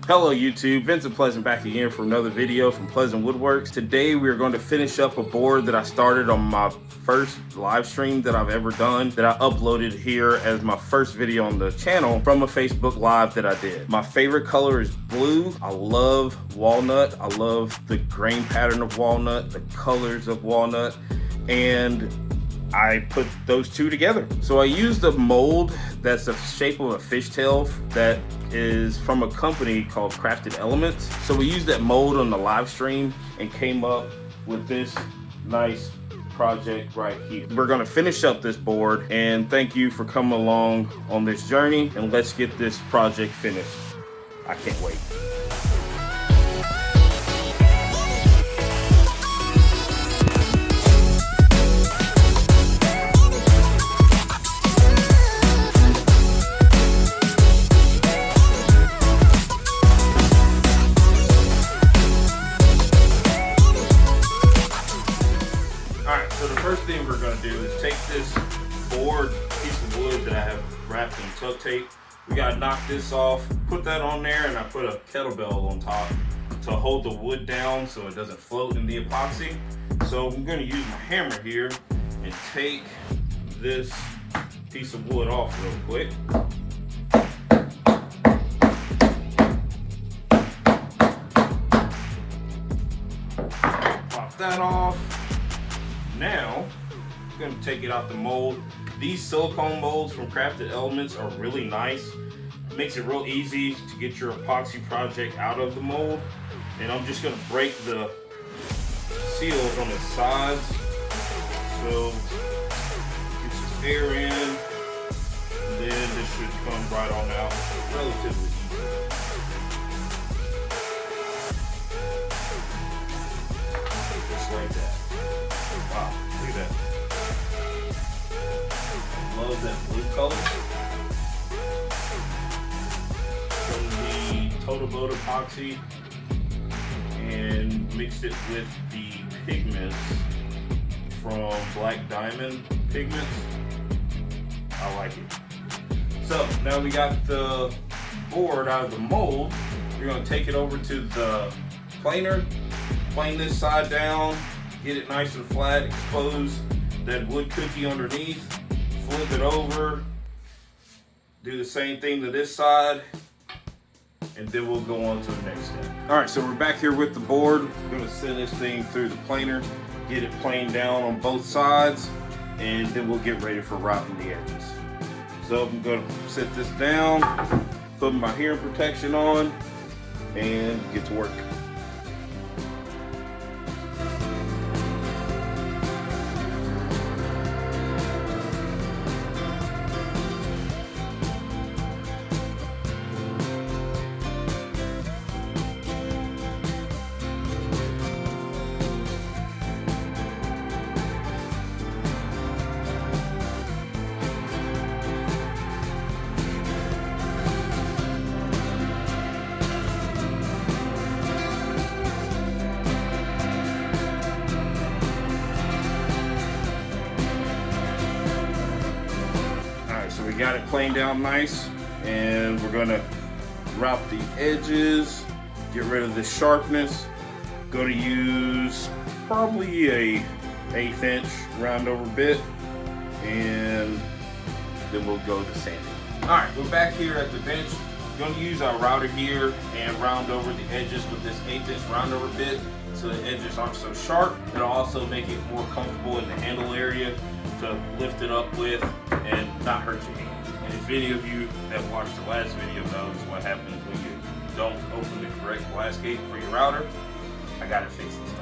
Hello YouTube, Vincent Pleasant back again for another video from Pleasant Woodworks. Today we are going to finish up a board that I started on my first live stream that I've ever done, that I uploaded here as my first video on the channel from a Facebook Live that I did. My favorite color is blue. I love walnut. I love the grain pattern of walnut, the colors of walnut, and I put those two together. So I used a mold that's the shape of a fishtail that is from a company called Crafted Elements. So we used that mold on the live stream and came up with this nice project right here. We're gonna finish up this board, and thank you for coming along on this journey, and let's get this project finished. I can't wait. First thing we're going to do is take this board piece of wood that I have wrapped in tuck tape. We got to knock this off, put that on there, and I put a kettlebell on top to hold the wood down so it doesn't float in the epoxy. So I'm going to use my hammer here and take this piece of wood off real quick. Pop that off. Now, I'm going to take it out the mold. These silicone molds from Crafted Elements are really nice. It makes it real easy to get your epoxy project out of the mold. And I'm just going to break the seals on the sides. So, get some air in. And then this should come right on out relatively easy. Just like that. Wow, look at that. Love that blue color. From the Total Boat epoxy and mixed it with the pigments from Black Diamond pigments. I like it. So now we got the board out of the mold. We're going to take it over to the planer, plane this side down, get it nice and flat, expose that wood cookie underneath, flip it over, do the same thing to this side, and then we'll go on to the next step. All right, so we're back here with the board. We're gonna send this thing through the planer, get it planed down on both sides, and then we'll get ready for routing the edges. So I'm gonna set this down, put my hearing protection on, and get to work. So we got it planed down nice, and we're gonna route the edges, get rid of the sharpness. Gonna use probably a 1/8 inch round over bit, and then we'll go to sanding. All right, we're back here at the bench. Gonna use our router here and round over the edges with this 1/8 inch round over bit so the edges aren't so sharp. It'll also make it more comfortable in the handle area to lift it up with and not hurt your hand. And if any of you that watched the last video knows what happens when you don't open the correct glass gate for your router, I got it fixed this time.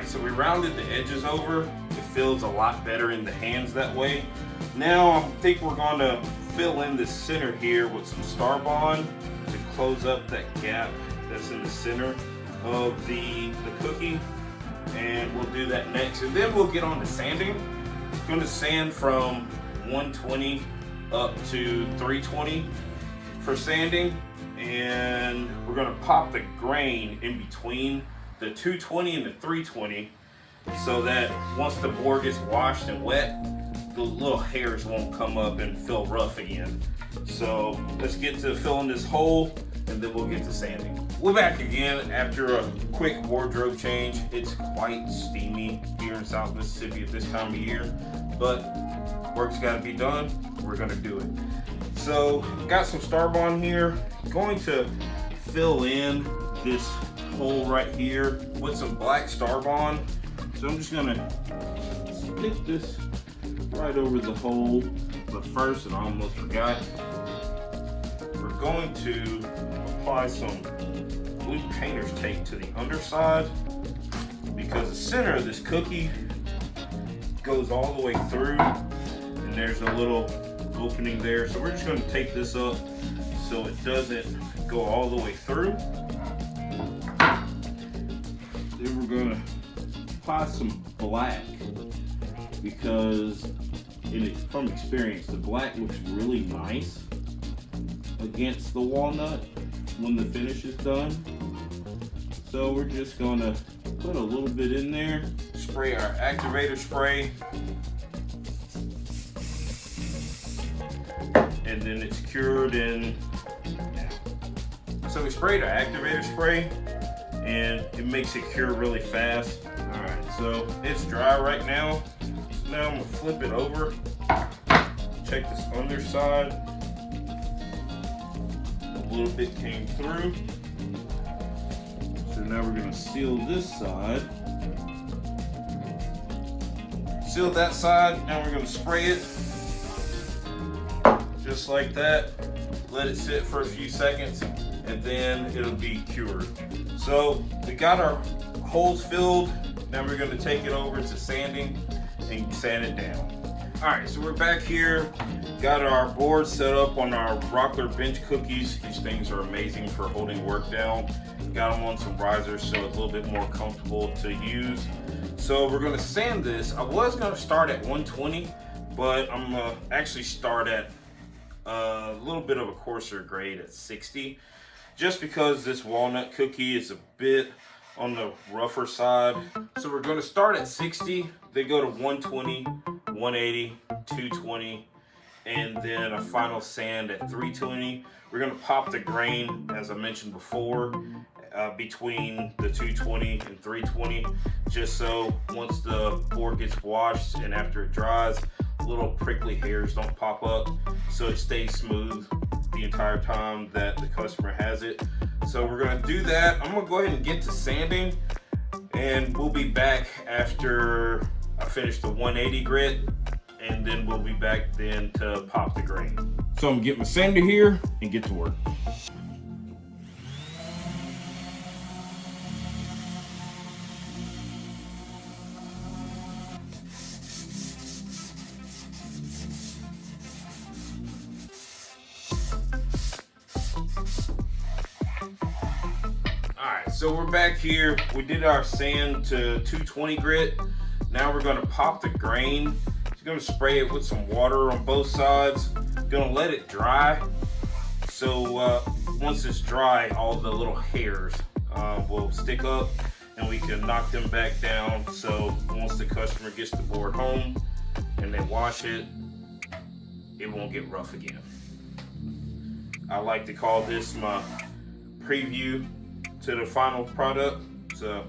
so we rounded the edges over. It feels a lot better in the hands that way. Now I think we're going to fill in the center here with some Star Bond to close up that gap that's in the center of the cookie, and we'll do that next. And then we'll get on to sanding. I'm going to sand from 120 up to 320 for sanding, and we're going to pop the grain in between the 220 and the 320 so that once the board gets washed and wet, the little hairs won't come up and feel rough again. So let's get to filling this hole, and then we'll get to sanding. We're back again after a quick wardrobe change. It's quite steamy here in South Mississippi at this time of year, but work's got to be done. We're going to do it. So got some Star Bond here. Going to fill in this hole right here with some black Star Bond. So I'm just going to stick this right over the hole. But first, and I almost forgot, we're going to apply some blue painter's tape to the underside, because the center of this cookie goes all the way through, and there's a little opening there. So we're just going to tape this up so it doesn't go all the way through. Then we're going to apply some black, because from experience, the black looks really nice against the walnut when the finish is done. So we're just going to put a little bit in there, spray our activator spray, and then it's cured in now. So we sprayed our activator spray, and it makes it cure really fast. All right, so it's dry right now. So now I'm gonna flip it over, check this underside. A little bit came through. So now we're gonna seal this side. Seal that side, now we're gonna spray it. Just like that. Let it sit for a few seconds, and then it'll be cured. So we got our holes filled. Now we're going to take it over to sanding and sand it down. All right, so we're back here. Got our board set up on our Rockler bench cookies. These things are amazing for holding work down. Got them on some risers so it's a little bit more comfortable to use. So we're going to sand this. I was going to start at 120, but I'm going to actually start at a little bit of a coarser grade at 60, just because this walnut cookie is a bit on the rougher side. So we're going to start at 60, then go to 120, 180, 220, and then a final sand at 320. We're going to pop the grain, as I mentioned before, between the 220 and 320, just so once the board gets washed and after it dries, little prickly hairs don't pop up, so it stays smooth the entire time that the customer has it. So we're going to do that. I'm going to go ahead and get to sanding, and we'll be back after I finish the 180 grit, and then we'll be back then to pop the grain. So I'm going to get my sander here and get to work. So we're back here. We did our sand to 220 grit. Now we're going to pop the grain. Just going to spray it with some water on both sides. Going to let it dry. So once it's dry, all the little hairs will stick up, and we can knock them back down. So once the customer gets the board home and they wash it, it won't get rough again. I like to call this my preview to the final product. So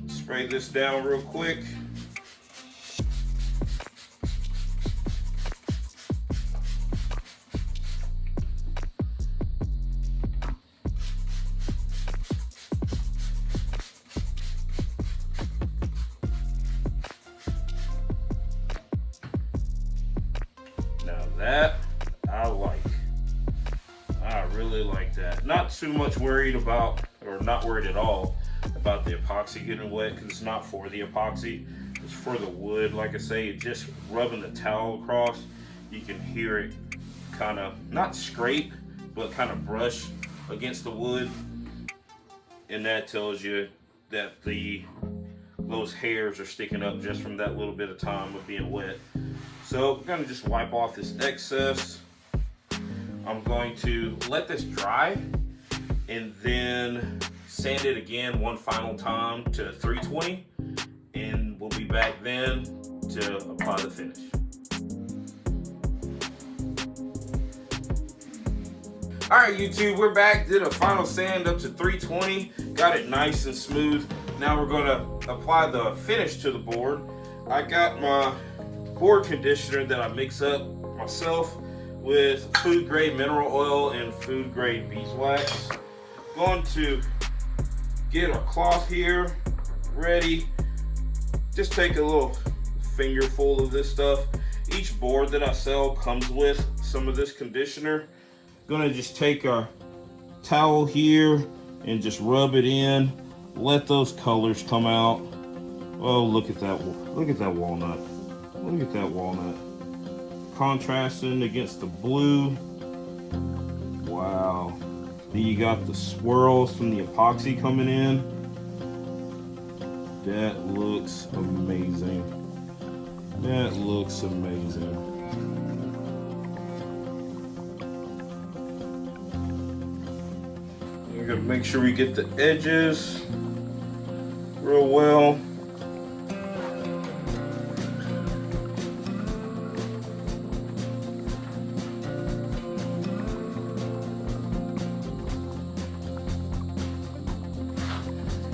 spray this down real quick. Now that I like. I really like that. Not too much worried about, or not worried at all, about the epoxy getting wet, because it's not for the epoxy, it's for the wood. Like I say, just rubbing the towel across, you can hear it kind of not scrape, but kind of brush against the wood, and that tells you that those hairs are sticking up just from that little bit of time of being wet. So I'm gonna just wipe off this excess. I'm going to let this dry and then sand it again one final time to 320, and we'll be back then to apply the finish. All right, YouTube, we're back. Did a final sand up to 320, got it nice and smooth. Now we're gonna apply the finish to the board. I got my board conditioner that I mix up myself with food grade mineral oil and food grade beeswax. Going to get a cloth here ready. Just take a little fingerful of this stuff. Each board that I sell comes with some of this conditioner. Gonna just take a towel here and just rub it in. Let those colors come out. Oh, look at that! Look at that walnut! Look at that walnut! Contrasting against the blue. Wow! Then you got the swirls from the epoxy coming in. That looks amazing. That looks amazing. We're gonna make sure we get the edges real well.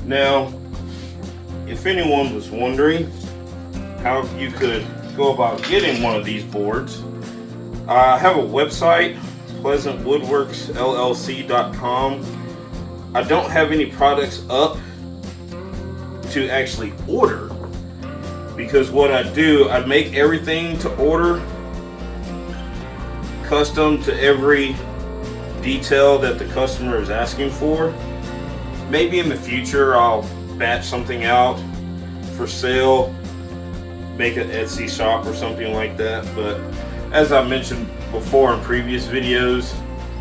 Now, if anyone was wondering how you could go about getting one of these boards, I have a website, pleasantwoodworksllc.com. I don't have any products up to actually order, because what I do, I make everything to order, custom to every detail that the customer is asking for. Maybe in the future I'll batch something out for sale, make an Etsy shop or something like that, but as I mentioned before in previous videos,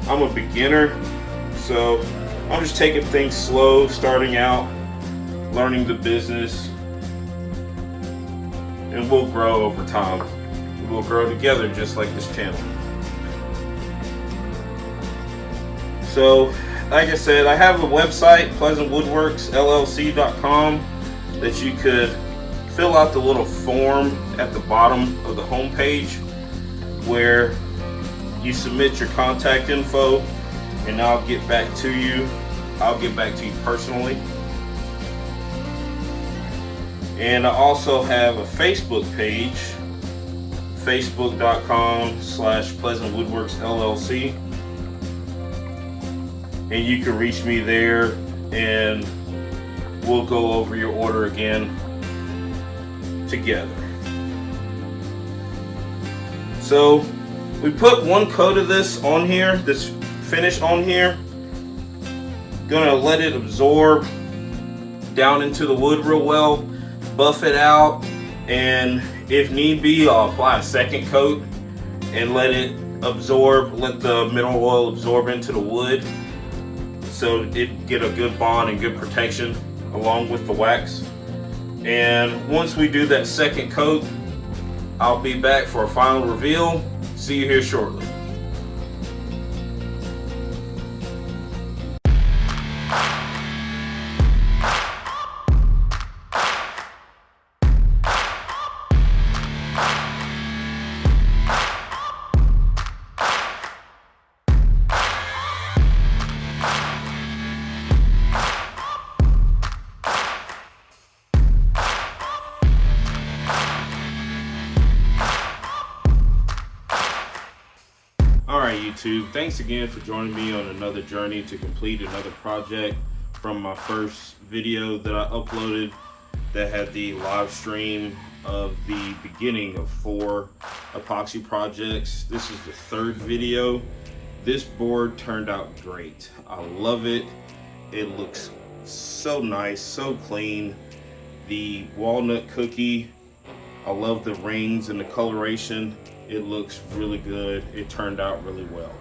I'm a beginner, so I'm just taking things slow, starting out, learning the business, and we'll grow over time. We'll grow together just like this channel. So, like I said, I have a website, pleasantwoodworksllc.com, that you could fill out the little form at the bottom of the home page where you submit your contact info, and I'll get back to you. I'll get back to you personally. And I also have a Facebook page, facebook.com/pleasantwoodworksllc, and you can reach me there and we'll go over your order again together. So we put one coat of this on here, this finish on here. Gonna let it absorb down into the wood real well, buff it out, and if need be, I'll apply a second coat and let it absorb, let the mineral oil absorb into the wood, so it get a good bond and good protection along with the wax. And once we do that second coat, I'll be back for a final reveal. See you here shortly. Alright YouTube, thanks again for joining me on another journey to complete another project from my first video that I uploaded that had the live stream of the beginning of 4 epoxy projects. This is the 3rd video. This board turned out great. I love it. It looks so nice, so clean. The walnut cookie, I love the rings and the coloration. It looks really good. It turned out really well.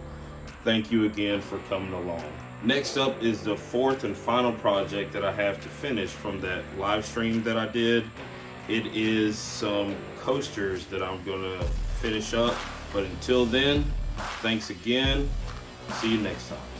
Thank you again for coming along. Next up is the fourth and final project that I have to finish from that live stream that I did. It is some coasters that I'm gonna finish up. But until then, thanks again. See you next time.